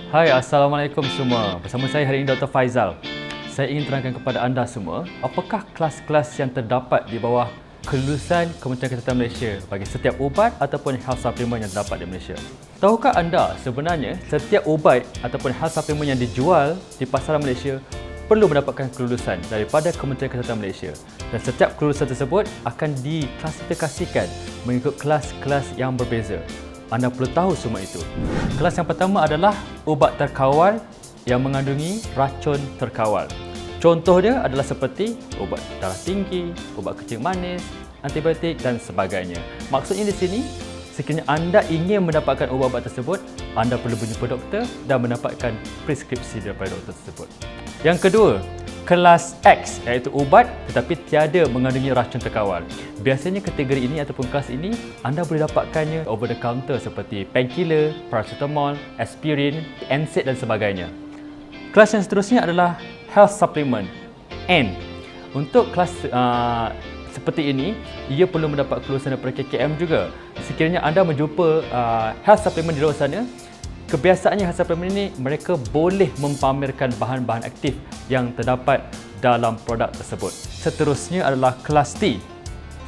Hai, Assalamualaikum semua. Bersama saya hari ini Dr. Faizal. Saya ingin terangkan kepada anda semua, apakah kelas-kelas yang terdapat di bawah kelulusan Kementerian Kesihatan Malaysia bagi setiap ubat ataupun health supplement yang terdapat di Malaysia. Tahukah anda sebenarnya setiap ubat ataupun health supplement yang dijual di pasaran Malaysia perlu mendapatkan kelulusan daripada Kementerian Kesihatan Malaysia, dan setiap kelulusan tersebut akan diklasifikasikan mengikut kelas-kelas yang berbeza. Anda perlu tahu semua itu. Kelas yang pertama adalah ubat terkawal yang mengandungi racun terkawal. Contoh dia adalah seperti ubat darah tinggi, ubat kencing manis, antibiotik dan sebagainya. Maksudnya di sini, sekiranya anda ingin mendapatkan ubat-ubat tersebut, anda perlu berjumpa doktor dan mendapatkan preskripsi daripada doktor tersebut. Yang kedua, kelas X, iaitu ubat tetapi tiada mengandungi racun terkawal. Biasanya kategori ini ataupun kelas ini anda boleh dapatkannya over the counter seperti painkiller, paracetamol, aspirin, NSAID dan sebagainya. Kelas yang seterusnya adalah health supplement N. Untuk kelas seperti ini, ia perlu mendapat kelulusan daripada KKM juga. Sekiranya anda menjumpa health supplement di luar sana, kebiasaannya health supplement ini mereka boleh mempamerkan bahan-bahan aktif yang terdapat dalam produk tersebut. Seterusnya adalah kelas T,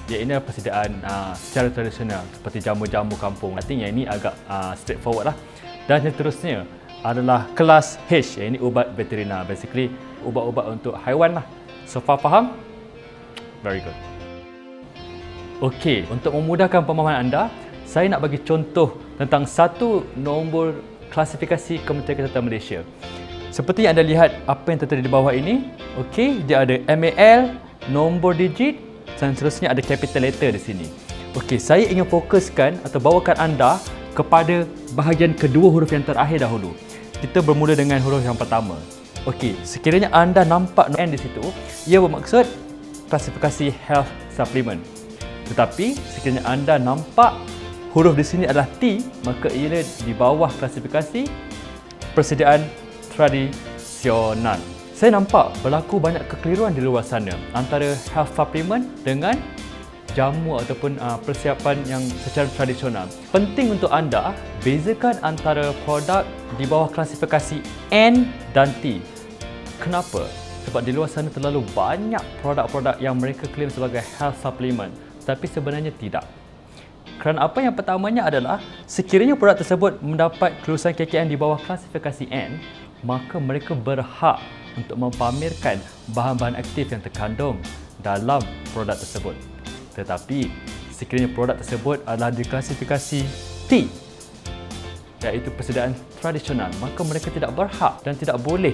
iaitu persediaan secara tradisional seperti jamu-jamu kampung. Artinya ini agak straightforward lah. Dan seterusnya adalah kelas H, iaitu ubat veterina. Basically ubat-ubat untuk haiwan lah. So far faham? Very good. Okey, untuk memudahkan pemahaman anda, saya nak bagi contoh tentang satu nombor klasifikasi Kementerian Kesihatan Malaysia. Seperti yang anda lihat apa yang tertera di bawah ini, okey, dia ada MAL, nombor digit dan seterusnya ada capital letter di sini. Okey, saya ingin fokuskan atau bawakan anda kepada bahagian kedua huruf yang terakhir dahulu. Kita bermula dengan huruf yang pertama. Okey, sekiranya anda nampak N di situ, ia bermaksud klasifikasi health supplement. Tetapi sekiranya anda nampak huruf di sini adalah T, maka ia di bawah klasifikasi persediaan tradisional. Saya nampak berlaku banyak kekeliruan di luar sana antara health supplement dengan jamu ataupun persiapan yang secara tradisional. Penting untuk anda bezakan antara produk di bawah klasifikasi N dan T. Kenapa? Sebab di luar sana terlalu banyak produk-produk yang mereka klaim sebagai health supplement, tapi sebenarnya tidak. Kerana apa yang pertamanya adalah sekiranya produk tersebut mendapat kelulusan KKM di bawah klasifikasi N, maka mereka berhak untuk mempamerkan bahan-bahan aktif yang terkandung dalam produk tersebut. Tetapi sekiranya produk tersebut adalah di klasifikasi T, iaitu persediaan tradisional, maka mereka tidak berhak dan tidak boleh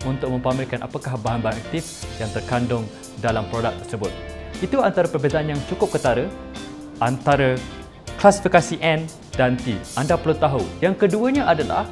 untuk mempamerkan apakah bahan-bahan aktif yang terkandung dalam produk tersebut. Itu antara perbezaan yang cukup ketara antara klasifikasi N dan T. Anda perlu tahu. Yang keduanya adalah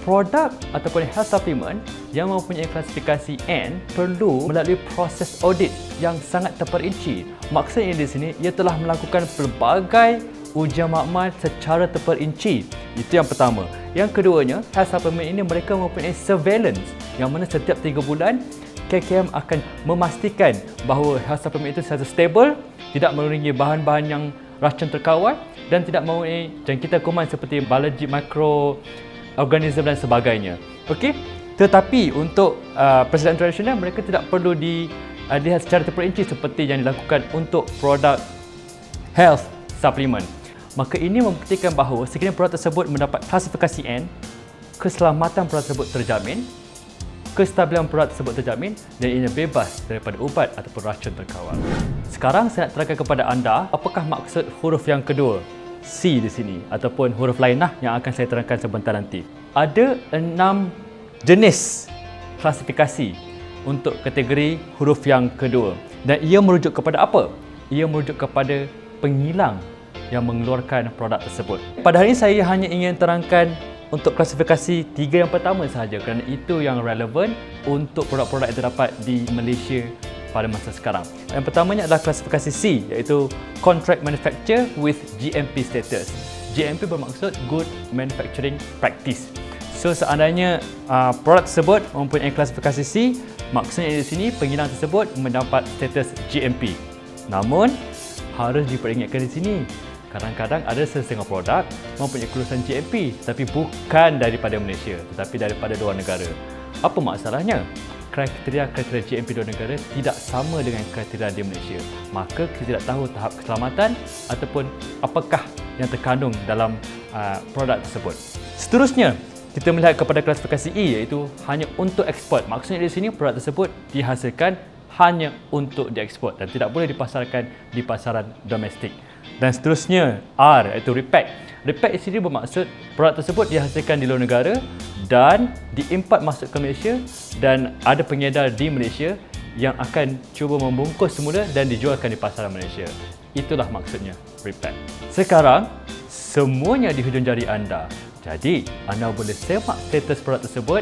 produk ataupun health supplement yang mempunyai klasifikasi N perlu melalui proses audit yang sangat terperinci. Maksudnya di sini, ia telah melakukan pelbagai ujian makmal secara terperinci. Itu yang pertama. Yang keduanya, health supplement ini mereka mempunyai surveillance yang mana setiap 3 bulan KKM akan memastikan bahawa health supplement itu secara stable, tidak mengandungi bahan-bahan yang racun terkawal dan tidak mempunyai jangkitan kuman seperti biologi, mikroorganisme dan sebagainya. Okey? Tetapi untuk persediaan tradisional mereka tidak perlu dilihat secara terperinci seperti yang dilakukan untuk produk health supplement. Maka ini membuktikan bahawa sekiranya produk tersebut mendapat klasifikasi N, keselamatan produk tersebut terjamin, kestabilan produk tersebut terjamin dan ia bebas daripada ubat ataupun racun terkawal. Sekarang saya nak terangkan kepada anda apakah maksud huruf yang kedua, C di sini, ataupun huruf lainlah yang akan saya terangkan sebentar nanti. Ada 6 jenis klasifikasi untuk kategori huruf yang kedua. Dan ia merujuk kepada apa? Ia merujuk kepada pengilang yang mengeluarkan produk tersebut. Pada hari ini saya hanya ingin terangkan untuk klasifikasi 3 yang pertama sahaja kerana itu yang relevan untuk produk-produk yang terdapat di Malaysia pada masa sekarang. Yang pertamanya adalah klasifikasi C, iaitu Contract Manufacture with GMP Status. GMP bermaksud Good Manufacturing Practice. So seandainya produk tersebut mempunyai klasifikasi C, maksudnya di sini pengilang tersebut mendapat status GMP. Namun harus diperingatkan di sini, Kadang-kadang ada setengah produk mempunyai kelulusan GMP tapi bukan daripada Malaysia tetapi daripada luar negara. Apa masalahnya? Kriteria-kriteria GMP luar negara tidak sama dengan kriteria di Malaysia. Maka kita tidak tahu tahap keselamatan ataupun apakah yang terkandung dalam produk tersebut. Seterusnya, kita melihat kepada klasifikasi E iaitu hanya untuk ekspor. Maksudnya di sini produk tersebut dihasilkan hanya untuk diekspor dan tidak boleh dipasarkan di pasaran domestik. Dan seterusnya R iaitu repack. Repack di sini bermaksud produk tersebut dihasilkan di luar negara dan diimport masuk ke Malaysia dan ada pengedar di Malaysia yang akan cuba membungkus semula dan dijualkan di pasaran Malaysia. Itulah maksudnya repack. Sekarang semuanya di hujung jari anda. Jadi anda boleh semak status produk tersebut